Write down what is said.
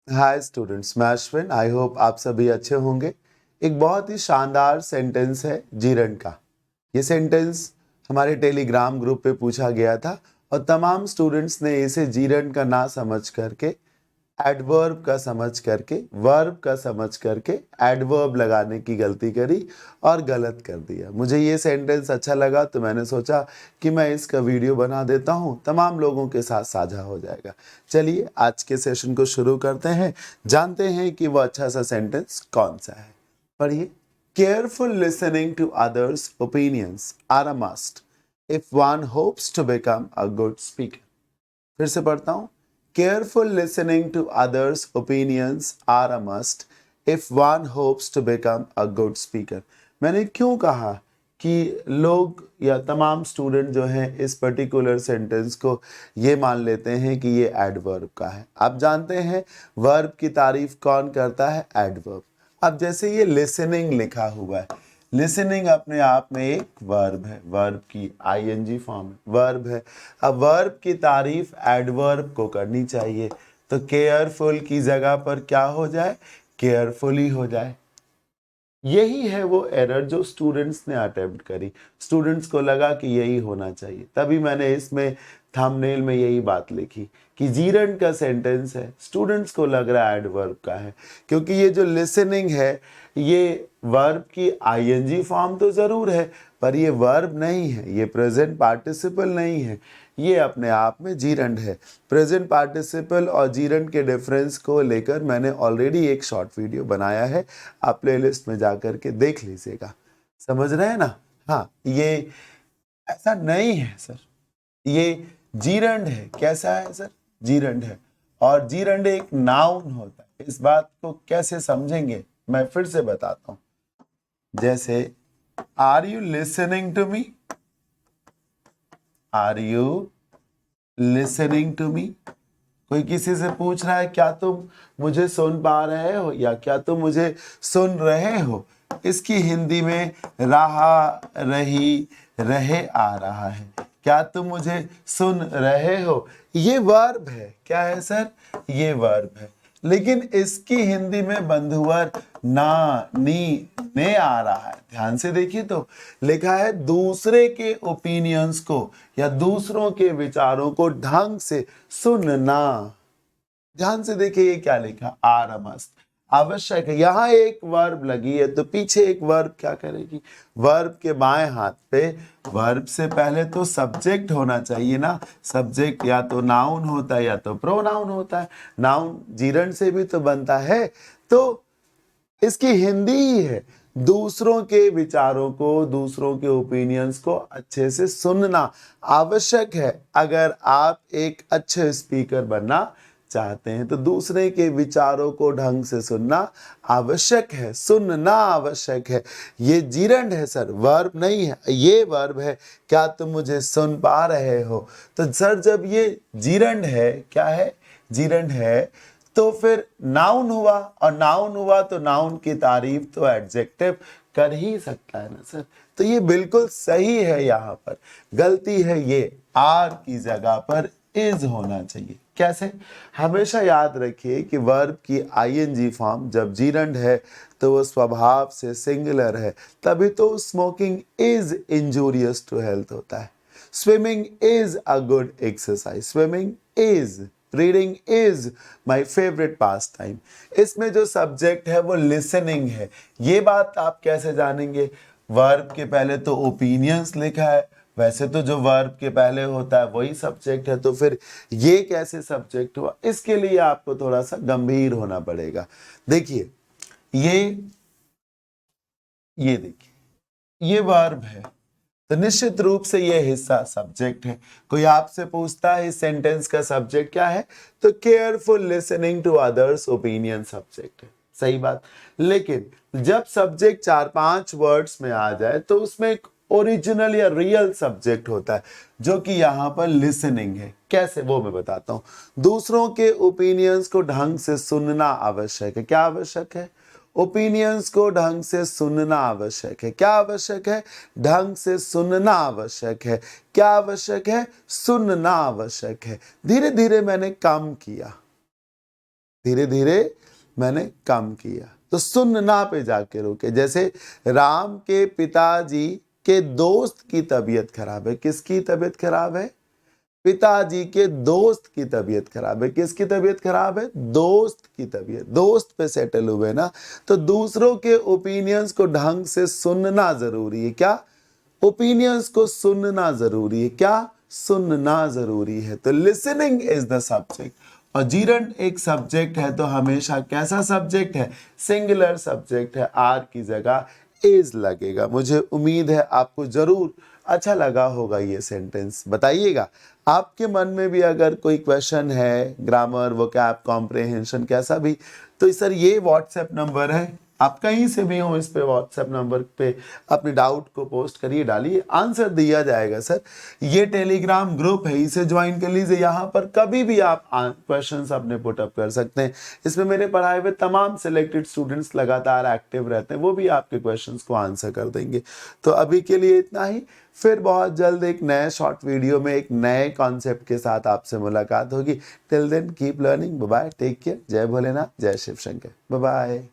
Hi students, मैं Ashwin. I hope आप सभी अच्छे होंगे। एक बहुत ही शानदार सेंटेंस है जीरन का। ये सेंटेंस हमारे टेलीग्राम ग्रुप पे पूछा गया था और तमाम स्टूडेंट्स ने इसे जीरन का ना समझ करके एडवर्ब का समझ करके वर्ब का समझ करके एडवर्ब लगाने की गलती करी और गलत कर दिया। मुझे ये सेंटेंस अच्छा लगा तो मैंने सोचा कि मैं इसका वीडियो बना देता हूँ, तमाम लोगों के साथ साझा हो जाएगा। चलिए आज के सेशन को शुरू करते हैं, जानते हैं कि वो अच्छा सा सेंटेंस कौन सा है। पढ़िए। Careful listening to others opinions are a must if one hopes to become a good speaker. फिर से पढ़ता हूं। Careful listening to others opinions are a must if one hopes to become a good speaker. मैंने क्यों कहा कि लोग या तमाम स्टूडेंट जो हैं इस पर्टिकुलर सेंटेंस को ये मान लेते हैं कि ये एडवर्ब का है। आप जानते हैं वर्ब की तारीफ कौन करता है? एडवर्ब। अब जैसे ये लिसनिंग लिखा हुआ है, लिसनिंग अपने आप में एक वर्ब है, वर्ब की आईएनजी फॉर्म वर्ब है। अब वर्ब की तारीफ एडवर्ब को करनी चाहिए, तो केयरफुल की जगह पर क्या हो जाए? केयरफुली हो जाए। यही है वो एरर जो स्टूडेंट्स ने अटेम्प्ट करी। स्टूडेंट्स को लगा कि यही होना चाहिए, तभी मैंने इसमें थंबनेल में यही बात लिखी कि जीरन का सेंटेंस है। स्टूडेंट्स को लग रहा है एडवर्ब का है, क्योंकि ये जो लिसनिंग है ये वर्ब की आईएनजी फॉर्म तो जरूर है, पर ये वर्ब नहीं है, ये प्रेजेंट पार्टिसिपल नहीं है, ये अपने आप में जीरंड है। प्रेजेंट पार्टिसिपल और जीरंड के डिफरेंस को लेकर मैंने ऑलरेडी एक शॉर्ट वीडियो बनाया है, आप प्लेलिस्ट में जाकर के देख लीजिएगा। समझ रहे हैं ना? हाँ, ये ऐसा नहीं है सर, ये जीरंड है। कैसा है सर? जीरंड है। और जीरंड एक नाउन होता है। इस बात को कैसे समझेंगे मैं फिर से बताता हूं। जैसे are you listening to me? Are you listening to me? कोई किसी से पूछ रहा है क्या तुम मुझे सुन पा रहे हो या क्या तुम मुझे सुन रहे हो? इसकी हिंदी में रहा, रही, रहे आ रहा है। क्या तुम मुझे सुन रहे हो? ये वर्ब है। क्या है सर? ये वर्ब है। लेकिन इसकी हिंदी में बंधुवर ना, नी, ने आ रहा है। ध्यान से देखिए तो लिखा है दूसरे के ओपिनियंस को या दूसरों के विचारों को ढंग से सुनना। ध्यान से देखिए ये क्या लिखा, आर मस्ट आवश्यक है। यहां एक वर्ब लगी है तो पीछे एक वर्ब क्या करेगी? वर्ब के बाएं हाथ पे वर्ब से पहले तो सब्जेक्ट होना चाहिए ना। सब्जेक्ट या तो नाउन होता है या तो प्रोनाउन होता है। नाउन जीरंड से भी तो बनता है, तो इसकी हिंदी ही है दूसरों के विचारों को, दूसरों के ओपिनियंस को अच्छे से सुनना आवश्यक है। अगर आप एक अच्छे स्पीकर बनना चाहते हैं तो दूसरे के विचारों को ढंग से सुनना आवश्यक है, सुनना आवश्यक है। ये जीरंड है सर, वर्ब नहीं है। ये वर्ब है। क्या तुम मुझे सुन पा रहे हो? तो सर जब ये जीरंड है, क्या है? जीरंड है, तो फिर नाउन हुआ, और नाउन हुआ तो नाउन की तारीफ तो एडजेक्टिव कर ही सकता है ना सर। तो ये बिल्कुल सही है। यहाँ पर गलती है, ये आर की जगह पर इज होना चाहिए। कैसे? हमेशा याद रखिए कि वर्ब की आईएनजी फॉर्म जब जीरंड है तो वो स्वभाव से सिंगुलर है, तभी तो smoking is injurious to health होता है। Swimming is a good exercise. Swimming is, reading is my favourite pastime. इसमें जो सब्जेक्ट है वो लिसनिंग है। ये बात आप कैसे जानेंगे? वर्ब के पहले तो ओपिनियंस लिखा है, वैसे तो जो वर्ब के पहले होता है वही सब्जेक्ट है, तो फिर ये कैसे सब्जेक्ट हुआ? इसके लिए आपको थोड़ा सा गंभीर होना पड़ेगा। देखिए ये ये देखिए ये वर्ब है, तो निश्चित रूप से ये हिस्सा सब्जेक्ट है। कोई आपसे पूछता है इस सेंटेंस का सब्जेक्ट क्या है, तो careful listening to others opinion subject है। सही बात। लेकिन जब सब्जेक्ट 4-5 वर्ड्स में आ जाए तो उसमें एक ओरिजिनल या रियल सब्जेक्ट होता है, जो कि यहाँ पर लिसनिंग है। कैसे, वो मैं बताता हूं। दूसरों के ओपिनियंस को ढंग से सुनना आवश्यक है। क्या आवश्यक है? ओपिनियंस को ढंग से सुनना आवश्यक है। क्या आवश्यक है? ढंग से सुनना आवश्यक है। क्या आवश्यक है? सुनना आवश्यक है। धीरे धीरे मैंने काम किया। धीरे धीरे मैंने कम किया। तो सुनना पे जाके रुके। जैसे राम के पिताजी के दोस्त की तबीयत खराब है। किसकी तबीयत खराब है? पिताजी के दोस्त की तबीयत खराब है। किसकी तबीयत खराब है? दोस्त की तबीयत। दोस्त पे सेटल हुए ना, तो दूसरों के ओपिनियंस को ढंग से सुनना जरूरी है। क्या? ओपिनियंस को सुनना जरूरी है। क्या? सुनना जरूरी है। तो लिसनिंग इज द सब्जेक्ट। और जीरंड एक सब्जेक्ट है तो हमेशा कैसा सब्जेक्ट है? सिंगुलर सब्जेक्ट है। आर की जगह इज लगेगा। मुझे उम्मीद है आपको जरूर अच्छा लगा होगा ये सेंटेंस। बताइएगा आपके मन में भी अगर कोई क्वेश्चन है, ग्रामर, वोकैब, कॉम्प्रिहेंशन, कैसा भी, तो सर ये व्हाट्सएप नंबर है, आप कहीं से भी हो इस पे व्हाट्सएप नंबर पे अपने डाउट को पोस्ट करिए, डालिए, आंसर दिया जाएगा। सर ये टेलीग्राम ग्रुप है, इसे ज्वाइन कर लीजिए। यहाँ पर कभी भी आप क्वेश्चंस अपने पुटअप कर सकते हैं। इसमें मेरे पढ़ाए हुए तमाम सिलेक्टेड स्टूडेंट्स लगातार एक्टिव रहते हैं, वो भी आपके क्वेश्चंस को आंसर कर देंगे। तो अभी के लिए इतना ही। फिर बहुत जल्द एक नए शॉर्ट वीडियो में एक नए कॉन्सेप्ट के साथ आपसे मुलाकात होगी। Till then keep learning. Bye bye, take care. जय भोलेनाथ, जय शिव शंकर। Bye bye.